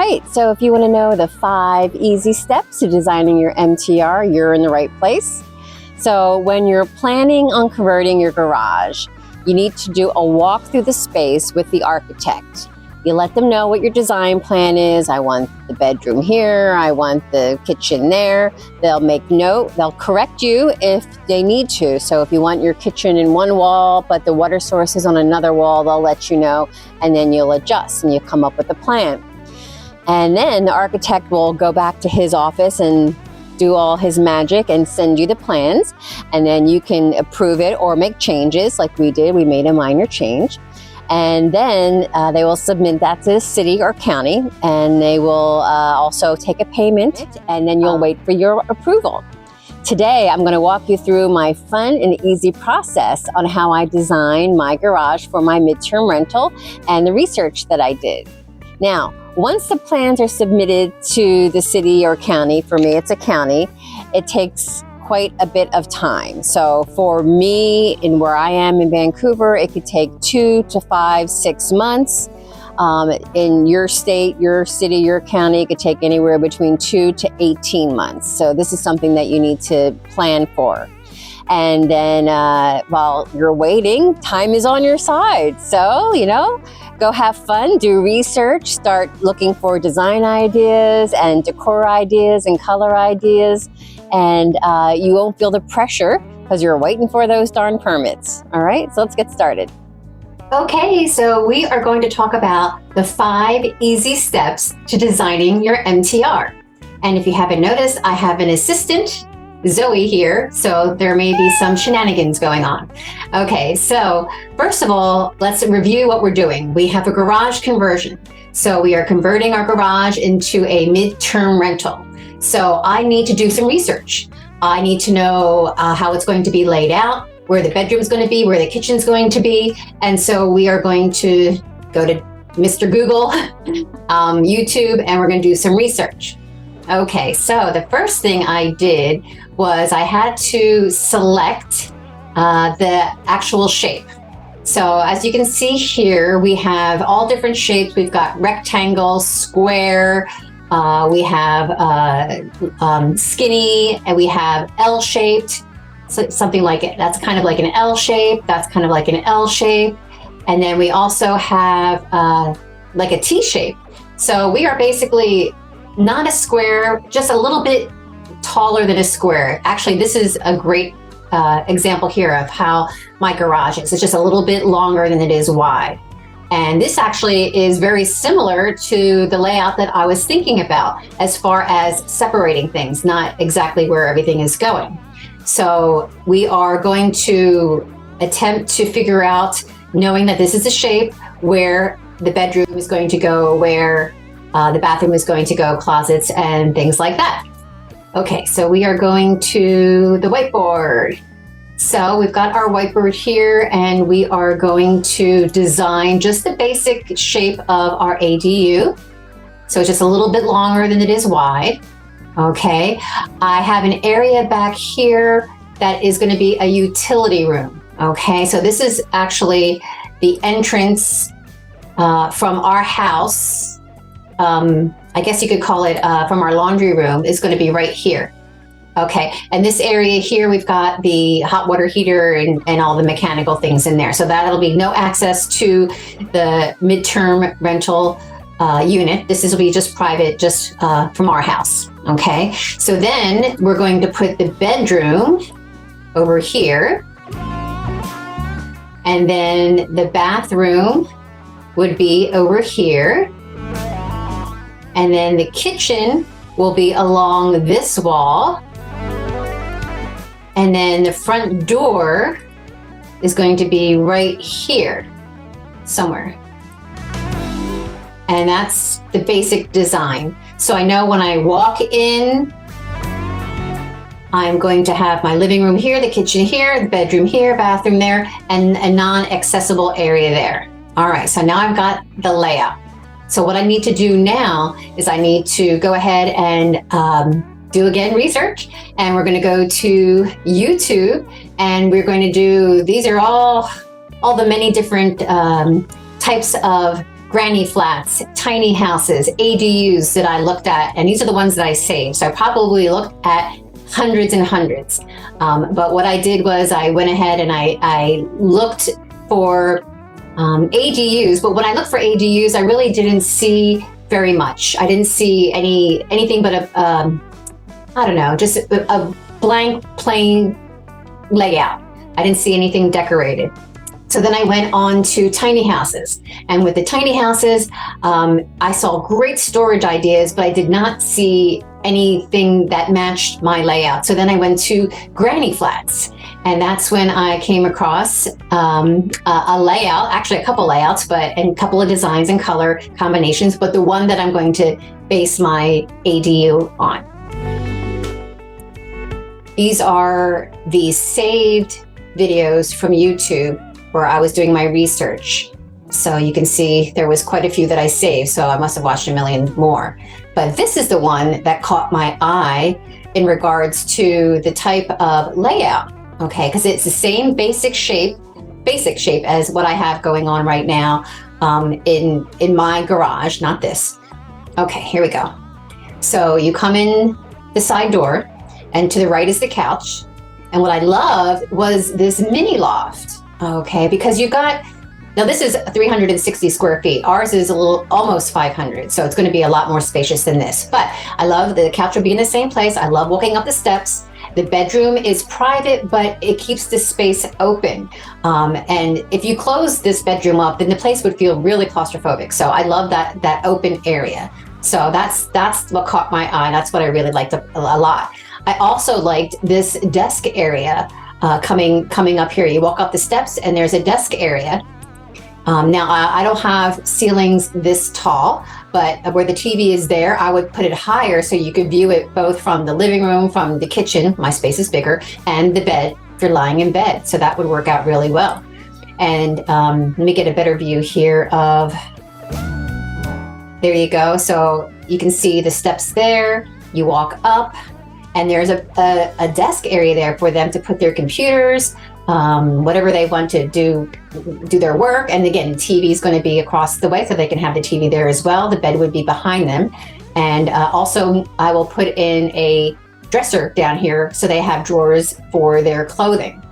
right, so if you want to know the 5 easy steps to designing your MTR, you're in the right place. So when you're planning on converting your garage, you need to do a walk through the space with the architect. You let them know what your design plan is. I want the bedroom here, I want the kitchen there. They'll make note, they'll correct you if they need to. So if you want your kitchen in one wall, but the water source is on another wall, they'll let you know, and then you'll adjust and you come up with a plan. And then the architect will go back to his office and do all his magic and send you the plans. And then you can approve it or make changes like we did. We made a minor change. And then they will submit that to the city or county, and they will also take a payment, and then you'll wait for your approval. Today, I'm going to walk you through my fun and easy process on how I designed my garage for my midterm rental and the research that I did. Now, once the plans are submitted to the city or county, for me it's a county, it takes quite a bit of time. So for me, in where I am in Vancouver, it could take 2 to 5, 6 months. In your state, your city, your county, it could take anywhere between 2 to 18 months. So this is something that you need to plan for. And then while you're waiting, time is on your side. So, go have fun, do research, start looking for design ideas and decor ideas and color ideas. And you won't feel the pressure because you're waiting for those darn permits. All right, so let's get started. Okay, so we are going to talk about the 5 easy steps to designing your MTR. And if you haven't noticed, I have an assistant, Zoe, here, so there may be some shenanigans going on. Okay, so first of all, let's review what we're doing. We have a garage conversion. So we are converting our garage into a midterm rental. So I need to do some research. I need to know how it's going to be laid out, where the bedroom's going to be, where the kitchen's going to be. And so we are going to go to Mr. Google, YouTube, and we're going to do some research. Okay, so the first thing I did was I had to select the actual shape. So as you can see here, we have all different shapes. We've got rectangle, square, we have skinny, and we have L-shaped, so something like it. That's kind of like an L shape. That's kind of like an L shape. And then we also have like a T shape. So we are basically not a square, just a little bit taller than a square. Actually, this is a great example here of how my garage is. It's just a little bit longer than it is wide. And this actually is very similar to the layout that I was thinking about as far as separating things, not exactly where everything is going. So we are going to attempt to figure out, knowing that this is a shape, where the bedroom is going to go, where the bathroom is going to go, closets and things like that. Okay, so we are going to the whiteboard. So we've got our whiteboard here, and we are going to design just the basic shape of our ADU. So it's just a little bit longer than it is wide. Okay, I have an area back here that is going to be a utility room. Okay, so this is actually the entrance from our house. I guess you could call it from our laundry room, is going to be right here. Okay, and this area here, we've got the hot water heater and all the mechanical things in there. So that'll be no access to the midterm rental unit. This will be just private, just from our house. Okay, so then we're going to put the bedroom over here. And then the bathroom would be over here. And then the kitchen will be along this wall. And then the front door is going to be right here somewhere. And that's the basic design. So I know when I walk in, I'm going to have my living room here, the kitchen here, the bedroom here, bathroom there, and a non-accessible area there. All right, so now I've got the layout. So what I need to do now is I need to go ahead and do again research, and we're going to go to YouTube, and we're going to do, these are all the many different types of granny flats, tiny houses, ADUs that I looked at, and these are the ones that I saved. So I probably looked at hundreds and hundreds. But what I did was I went ahead and I looked for ADUs. But when I looked for ADUs, I really didn't see very much. I didn't see anything but I don't know, just a blank, plain layout. I didn't see anything decorated. So then I went on to tiny houses. And with the tiny houses, I saw great storage ideas, but I did not see anything that matched my layout. So then I went to granny flats. And that's when I came across a layout, actually a couple layouts, and a couple of designs and color combinations, but the one that I'm going to base my ADU on. These are the saved videos from YouTube where I was doing my research. So you can see there was quite a few that I saved, so I must have watched a million more. But this is the one that caught my eye in regards to the type of layout, okay? Because it's the same basic shape as what I have going on right now in my garage, not this. Okay, here we go. So you come in the side door, and to the right is the couch. And what I loved was this mini loft. Okay, because you got, now this is 360 square feet. Ours is almost 500, so it's going to be a lot more spacious than this. But I love the couch will be in the same place. I love walking up the steps. The bedroom is private, but it keeps the space open. And if you close this bedroom up, then the place would feel really claustrophobic. So I love that open area. So that's what caught my eye. That's what I really liked a lot. I also liked this desk area. Coming up here, you walk up the steps and there's a desk area. Now I don't have ceilings this tall, but where the TV is there, I would put it higher so you could view it both from the living room, from the kitchen, my space is bigger, and the bed if you're lying in bed. So that would work out really well. And let me get a better view here of, there you go. So you can see the steps there, you walk up, and there's a desk area there for them to put their computers, whatever they want to do their work. And again, the TV is going to be across the way so they can have the TV there as well. The bed would be behind them. And also I will put in a dresser down here so they have drawers for their clothing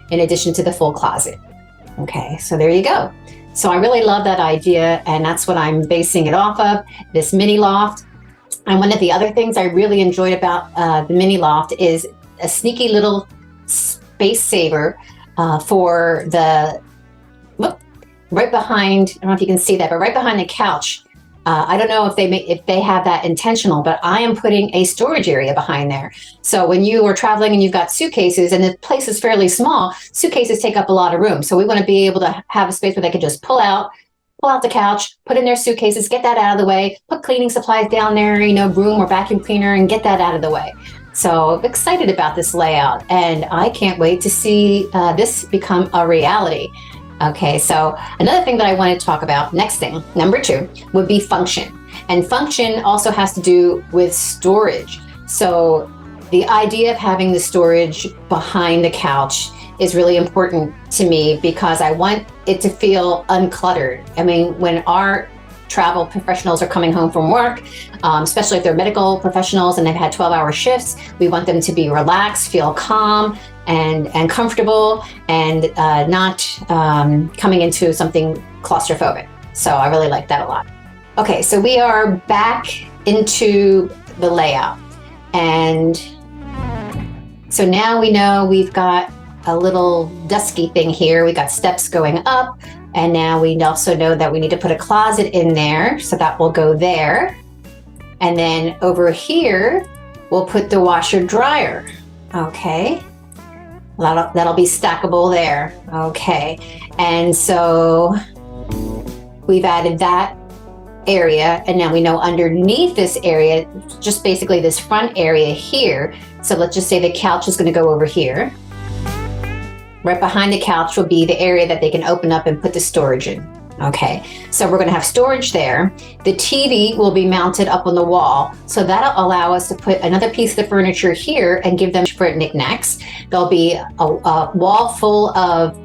in addition to the full closet. Okay, so there you go. So I really love that idea, and that's what I'm basing it off of, this mini loft. And one of the other things I really enjoyed about the mini loft is a sneaky little space saver for the, right behind, I don't know if you can see that, but right behind the couch. I don't know if they have that intentional, but I am putting a storage area behind there. So when you are traveling and you've got suitcases and the place is fairly small, suitcases take up a lot of room. So we want to be able to have a space where they can just pull out the couch, put in their suitcases, get that out of the way, put cleaning supplies down there, broom or vacuum cleaner, and get that out of the way. So I'm excited about this layout, and I can't wait to see this become a reality. Okay, so another thing that I want to talk about, next thing, number 2, would be function. And function also has to do with storage. So the idea of having the storage behind the couch is really important to me because I want it to feel uncluttered. I mean, when our travel professionals are coming home from work, especially if they're medical professionals and they've had 12-hour shifts, we want them to be relaxed, feel calm and comfortable, and not coming into something claustrophobic. So I really like that a lot. Okay, so we are back into the layout. And so now we know we've got a little dusky thing here. We got steps going up, and now we also know that we need to put a closet in there, so that will go there. And then over here, we'll put the washer dryer. Okay, that'll be stackable there. Okay, and so we've added that area, and now we know underneath this area, just basically this front area here. So let's just say the couch is going to go over here. Right behind the couch will be the area that they can open up and put the storage in. Okay, so we're going to have storage there. The TV will be mounted up on the wall, so that'll allow us to put another piece of the furniture here and give them for knickknacks. There'll be a wall full of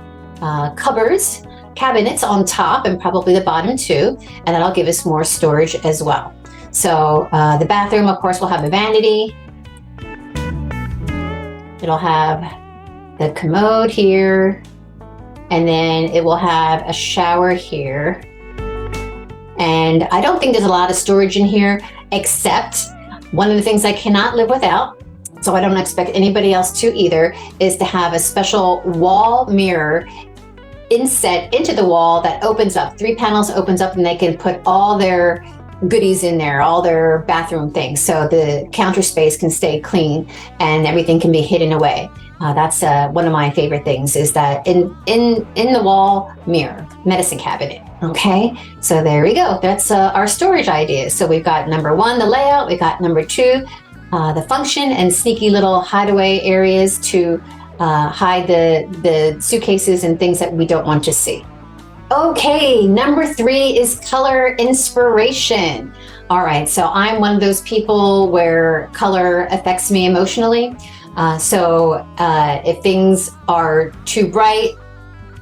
cupboards cabinets on top and probably the bottom too, and that'll give us more storage as well. So the bathroom, of course, will have a vanity. It'll have the commode here, and then it will have a shower here. And I don't think there's a lot of storage in here, except one of the things I cannot live without, so I don't expect anybody else to either, is to have a special wall mirror inset into the wall that opens up. 3 panels opens up, and they can put all their goodies in there, all their bathroom things, so the counter space can stay clean and everything can be hidden away. That's one of my favorite things, is that in the wall mirror medicine cabinet. Okay, so there we go. That's our storage ideas. So we've got number 1, the layout. We got number 2, the function and sneaky little hideaway areas to hide the suitcases and things that we don't want to see. Okay, number 3 is color inspiration. All right, so I'm one of those people where color affects me emotionally. So if things are too bright,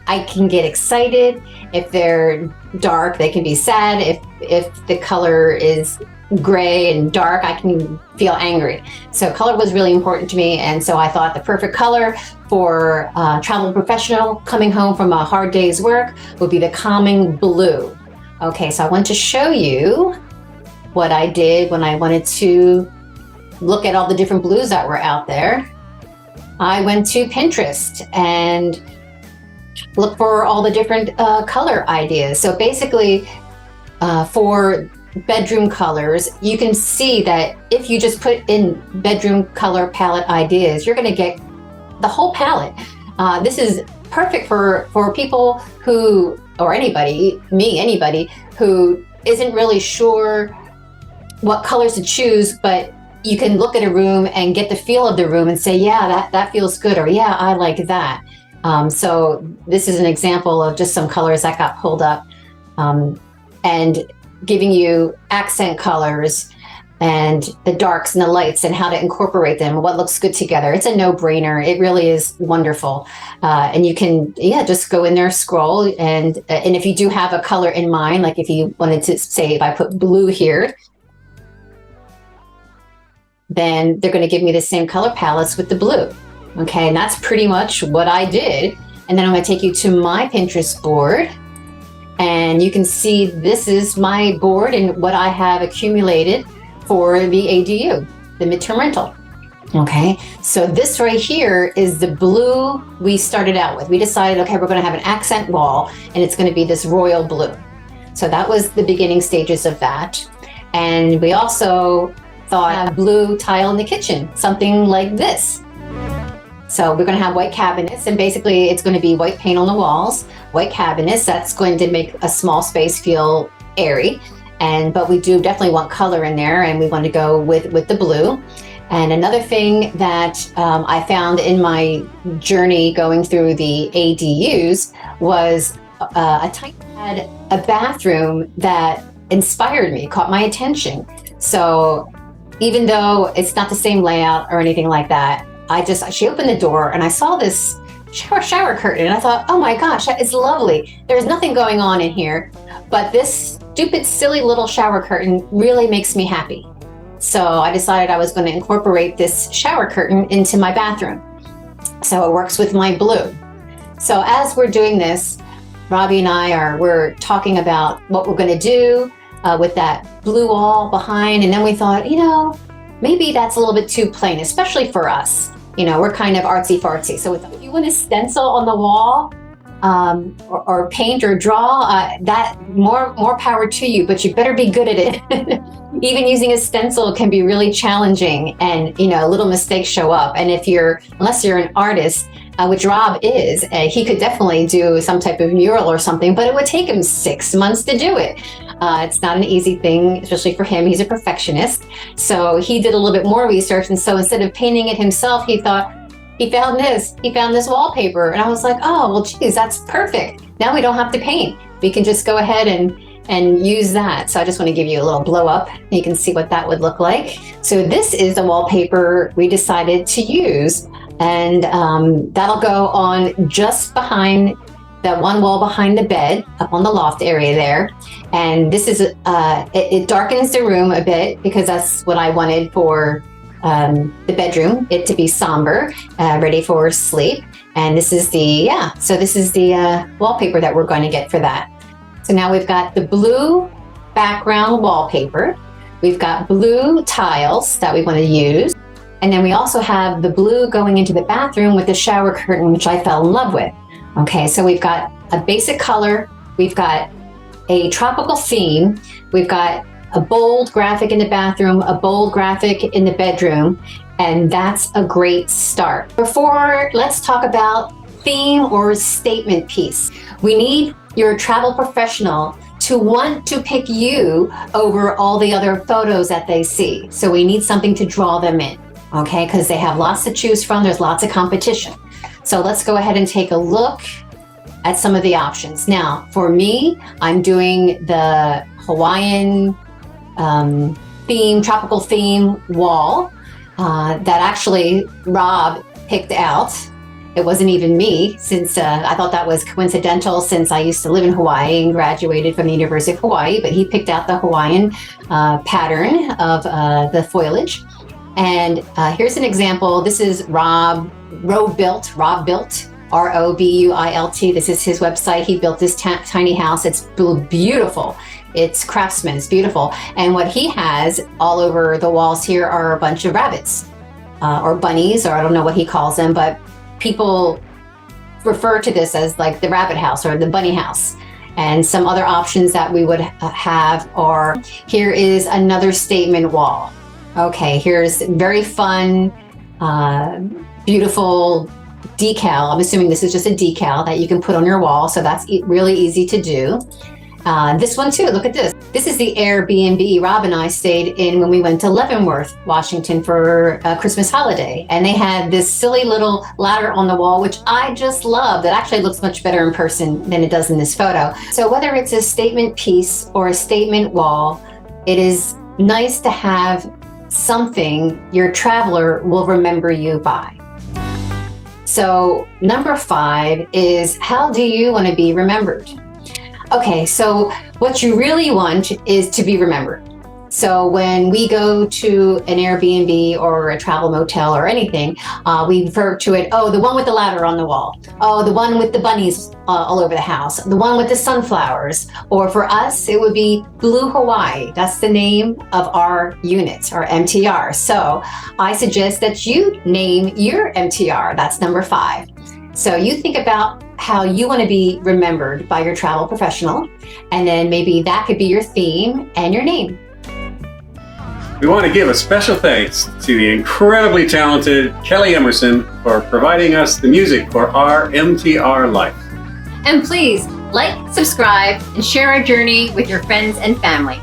I can get excited. If they're dark, they can be sad. If the color is gray and dark, I can feel angry. So color was really important to me, and so I thought the perfect color for a travel professional coming home from a hard day's work would be the calming blue. Okay, so I want to show you what I did when I wanted to look at all the different blues that were out there. I went to Pinterest and looked for all the different color ideas. So basically, for bedroom colors, you can see that if you just put in bedroom color palette ideas, you're going to get the whole palette. This is perfect for people who, or anybody who isn't really sure what colors to choose, but you can look at a room and get the feel of the room and say, yeah, that feels good, or yeah, I like that. So this is an example of just some colors that got pulled up, and giving you accent colors and the darks and the lights and how to incorporate them, what looks good together. It's a no-brainer. It really is wonderful. And you can, just go in there, scroll, and if you do have a color in mind, like if you wanted to say, if I put blue here, then they're going to give me the same color palettes with the blue. Okay, and that's pretty much what I did. And then I'm going to take you to my Pinterest board, and you can see this is my board and what I have accumulated for the ADU, the midterm rental. Okay, so this right here is the blue we started out with. We decided, okay, we're going to have an accent wall, and it's going to be this royal blue. So that was the beginning stages of that. And we also thought a blue tile in the kitchen, something like this. So we're going to have white cabinets, and basically it's going to be white paint on the walls, white cabinets. That's going to make a small space feel airy. But we do definitely want color in there, and we want to go with the blue. And another thing that I found in my journey going through the ADUs was a type had a bathroom that inspired me, caught my attention. So even though it's not the same layout or anything like that, she opened the door and I saw this shower curtain, and I thought, oh my gosh, that is lovely. There's nothing going on in here, but this stupid, silly little shower curtain really makes me happy. So I decided I was going to incorporate this shower curtain into my bathroom. So it works with my blue. So as we're doing this, Robbie and we're talking about what we're going to do with that blue wall behind. And then we thought, maybe that's a little bit too plain, especially for us. We're kind of artsy fartsy. So if you want to stencil on the wall or paint or draw, that more power to you, but you better be good at it. Even using a stencil can be really challenging, and little mistakes show up. And unless you're an artist, which Rob is, he could definitely do some type of mural or something, but it would take him 6 months to do it. It's not an easy thing, especially for him. He's a perfectionist. So he did a little bit more research. And so instead of painting it himself, he found this wallpaper. And I was like, oh, well, geez, that's perfect. Now we don't have to paint. We can just go ahead and use that. So I just want to give you a little blow up. You can see what that would look like. So this is the wallpaper we decided to use. And that'll go on just behind that one wall behind the bed up on the loft area there. And this is, it darkens the room a bit because that's what I wanted for the bedroom, it to be somber, ready for sleep. And this is the, this is the wallpaper that we're going to get for that. So now we've got the blue background wallpaper. We've got blue tiles that we want to use. And then we also have the blue going into the bathroom with the shower curtain, which I fell in love with. Okay, so we've got a basic color, we've got a tropical theme, we've got a bold graphic in the bathroom, a bold graphic in the bedroom, and that's a great start. Let's talk about theme or statement piece. We need your travel professional to want to pick you over all the other photos that they see. So we need something to draw them in, okay? Because they have lots to choose from, there's lots of competition. So let's go ahead and take a look at some of the options. Now, for me, I'm doing the Hawaiian theme, tropical theme wall that actually Rob picked out. It wasn't even me, since I thought that was coincidental since I used to live in Hawaii and graduated from the University of Hawaii, but he picked out the Hawaiian pattern of the foliage. And here's an example. This is Rob Built, R-O-B-U-I-L-T. This is his website. He built this tiny house. It's beautiful. It's craftsman, it's beautiful. And what he has all over the walls here are a bunch of rabbits or bunnies, or I don't know what he calls them, but people refer to this as like the rabbit house or the bunny house. And some other options that we would have are, here is another statement wall. Okay, here's very fun, beautiful decal. I'm assuming this is just a decal that you can put on your wall, so that's really easy to do. This one too, look at this. This is the Airbnb Rob and I stayed in when we went to Leavenworth, Washington for a Christmas holiday. And they had this silly little ladder on the wall, which I just love. It actually looks much better in person than it does in this photo. So whether it's a statement piece or a statement wall, it is nice to have something your traveler will remember you by. So number 5 is, how do you want to be remembered? Okay, so what you really want is to be remembered. So when we go to an Airbnb or a travel motel or anything, we refer to it, oh, the one with the ladder on the wall. Oh, the one with the bunnies all over the house. The one with the sunflowers. Or for us, it would be Blue Hawaii. That's the name of our unit, our MTR. So I suggest that you name your MTR. That's number 5. So you think about how you want to be remembered by your travel professional, and then maybe that could be your theme and your name. We want to give a special thanks to the incredibly talented Kelly Emerson for providing us the music for Our MTR Life. And please like, subscribe, and share our journey with your friends and family.